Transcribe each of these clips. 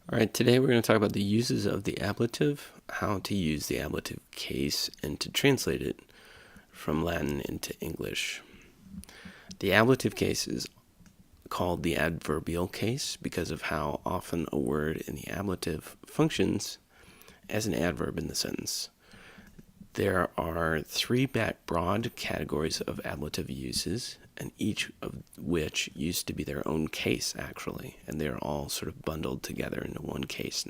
All right, today we're going to talk about the uses of the ablative, how to use the ablative case, and to translate it from Latin into English. The ablative case is called the adverbial case because of how often a word in the ablative functions as an adverb in the sentence. There are three broad categories of ablative uses, and each of which used to be their own case, actually, and they're all sort of bundled together into one case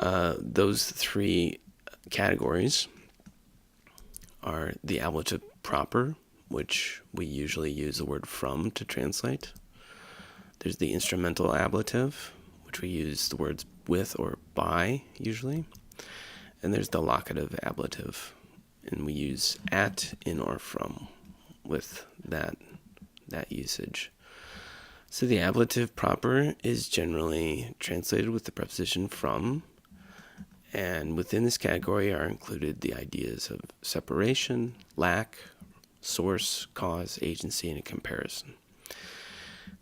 now. Those three categories are the ablative proper, which we usually use the word from to translate. There's the instrumental ablative, which we use the words with or by, usually. And there's the locative ablative, and we use at, in, or from with that usage. So the ablative proper is generally translated with the preposition from, and within this category are included the ideas of separation, lack, source, cause, agency, and a comparison.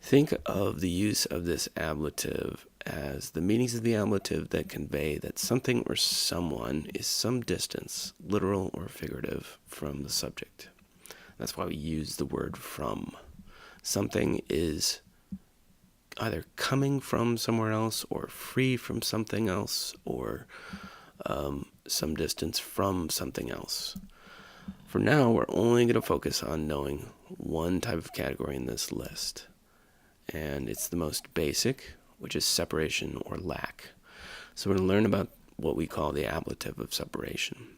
Think of the use of this ablative as the meanings of the ablative that convey that something or someone is some distance, literal or figurative, from the subject. That's why we use the word from. Something is either coming from somewhere else or free from something else or some distance from something else. For now, we're only going to focus on knowing one type of category in this list. And it's the most basic, which is separation or lack. So we're going to learn about what we call the ablative of separation.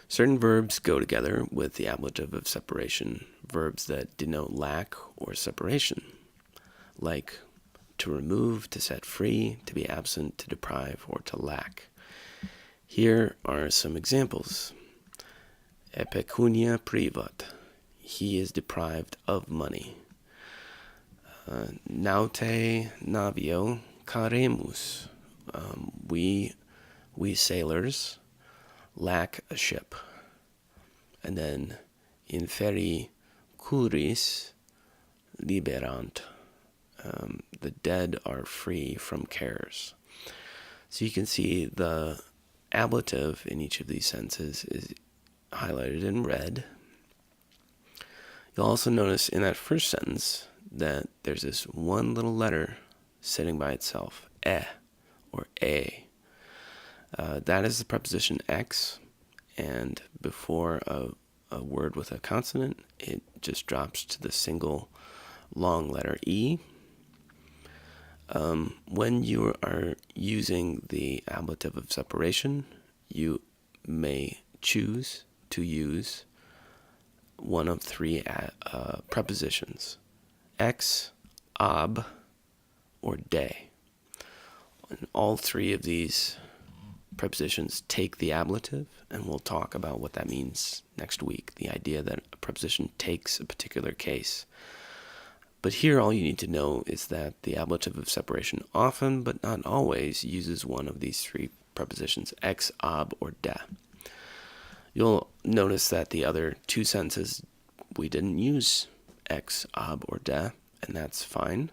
Certain verbs go together with the ablative of separation, verbs that denote lack or separation, like to remove, to set free, to be absent, to deprive, or to lack. Here are some examples. Epecunia privat, he is deprived of money. Naute navio caremus, we sailors lack a ship. And then inferi curis liberant, the dead are free from cares. So you can see the ablative in each of these sentences is highlighted in red. You'll also notice in that first sentence that there's this one little letter sitting by itself, or a. That is the preposition ex, and before a word with a consonant, it just drops to the single long letter e. When you are using the ablative of separation, you may choose to use one of three prepositions: ex, ab, or de. And all three of these prepositions take the ablative, and we'll talk about what that means next week, the idea that a preposition takes a particular case. But here all you need to know is that the ablative of separation often, but not always, uses one of these three prepositions, ex, ab, or de. You'll notice that the other two sentences, we didn't use ex, ab, or de, and that's fine.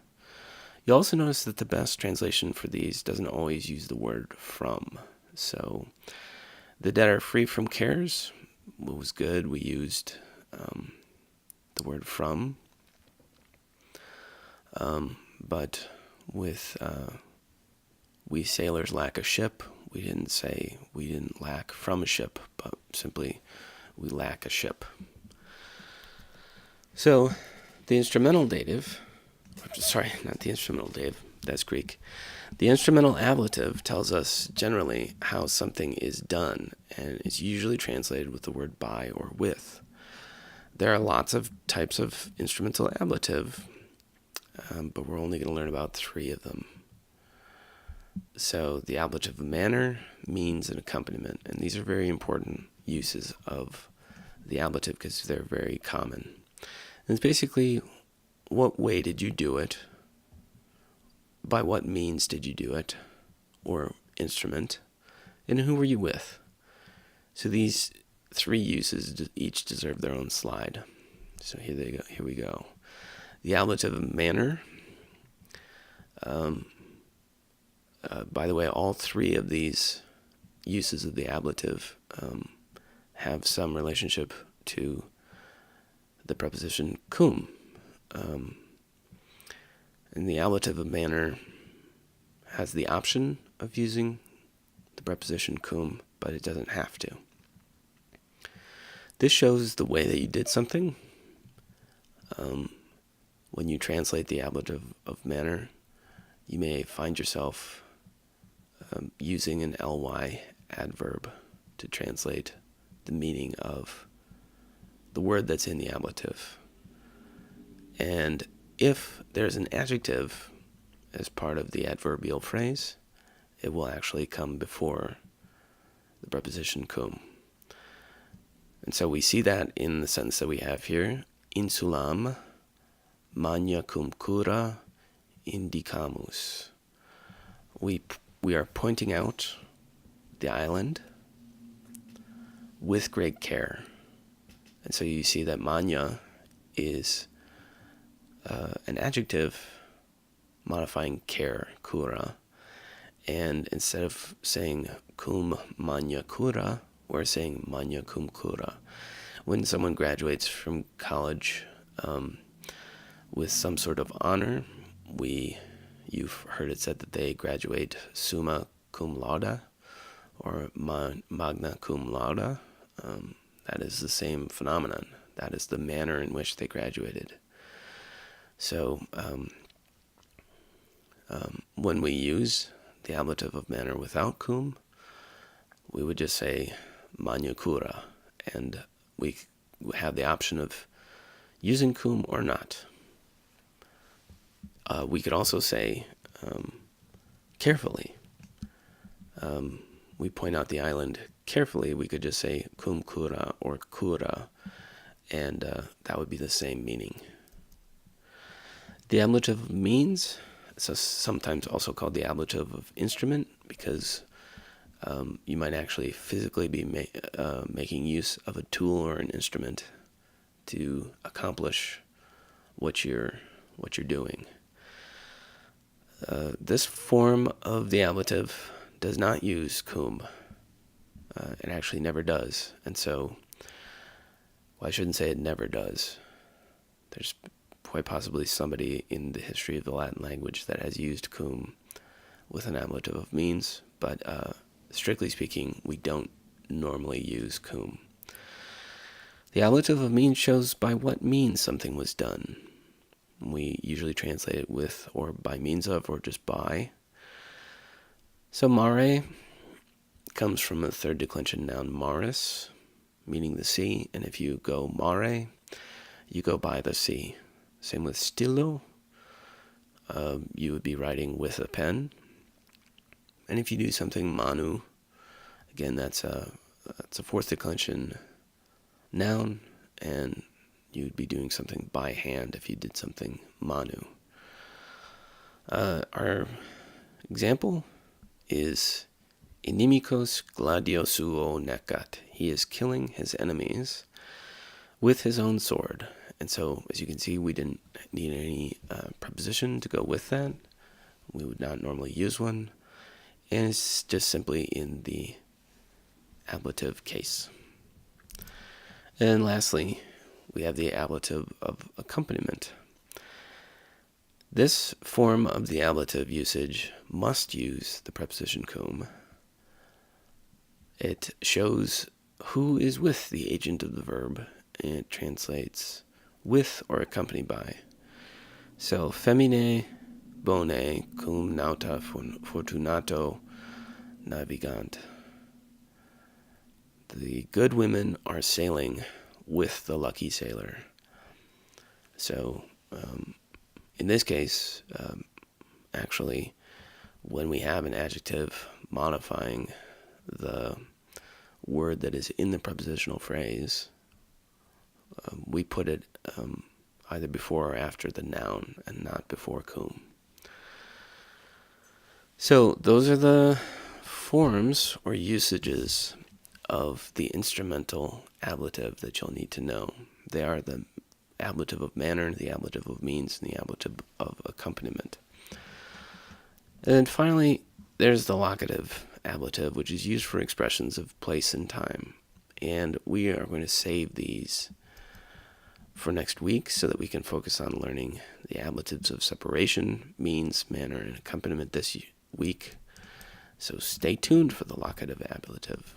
You'll also notice that the best translation for these doesn't always use the word from. So the dead are free from cares was good. We used the word from. But with we sailors lack a ship, we didn't say we didn't lack from a ship, but simply we lack a ship. So the instrumental dative, sorry, not the instrumental dative, that's Greek. The instrumental ablative tells us generally how something is done, and is usually translated with the word by or with. There are lots of types of instrumental ablative, but we're only going to learn about three of them. So the Ablative of Manner, Means, and Accompaniment, and these are very important uses of the ablative because they're very common. And it's basically, what way did you do it? By what means did you do it? Or instrument? And who were you with? So these three uses each deserve their own slide. So here we go. The Ablative of Manner By the way, all three of these uses of the ablative have some relationship to the preposition cum. And the ablative of manner has the option of using the preposition cum, but it doesn't have to. This shows the way that you did something. When you translate the ablative of manner, you may find yourself using an ly adverb to translate the meaning of the word that's in the ablative. And if there's an adjective as part of the adverbial phrase, it will actually come before the preposition cum. And so we see that in the sentence that we have here, insulam magna cum cura indicamus. We are pointing out the island with great care. And so you see that magna is an adjective modifying care, cura. And instead of saying cum magna cura, we're saying magna cum cura. When someone graduates from college with some sort of honor, you've heard it said that they graduate summa cum laude or magna cum laude. That is the same phenomenon. That is the manner in which they graduated. So when we use the ablative of manner without cum, we would just say magna cura, and we have the option of using cum or not. We could also say carefully. We point out the island carefully. We could just say cum cura or cura, and that would be the same meaning. The ablative of means, so sometimes also called the ablative of instrument, because you might actually physically be making use of a tool or an instrument to accomplish what you're doing. This form of the ablative does not use cum. It actually never does. And so, well, I shouldn't say it never does. There's quite possibly somebody in the history of the Latin language that has used cum with an ablative of means, but strictly speaking, we don't normally use cum. The ablative of means shows by what means something was done. We usually translate it with or by means of or just by. So mare comes from a third declension noun maris, meaning the sea, and if you go mare, you go by the sea. Same with stilo. You would be writing with a pen. And if you do something manu, again, that's a fourth declension noun, and you'd be doing something by hand if you did something manu. Our example is inimicos gladio suo necat. He is killing his enemies with his own sword. And so, as you can see, we didn't need any preposition to go with that. We would not normally use one. And it's just simply in the ablative case. And lastly, we have the ablative of accompaniment. This form of the ablative usage must use the preposition cum. It shows who is with the agent of the verb, and it translates with or accompanied by. So, feminae bonae cum nauta fortunato navigant. The good women are sailing with the lucky sailor. So, in this case, actually, when we have an adjective modifying the word that is in the prepositional phrase, we put it either before or after the noun and not before cum. So those are the forms or usages of the instrumental ablative that you'll need to know. They are the ablative of manner, the ablative of means, and the ablative of accompaniment. And then finally, there's the locative ablative, which is used for expressions of place and time. And we are going to save these for next week so that we can focus on learning the ablatives of separation, means, manner, and accompaniment this week. So stay tuned for the locative ablative.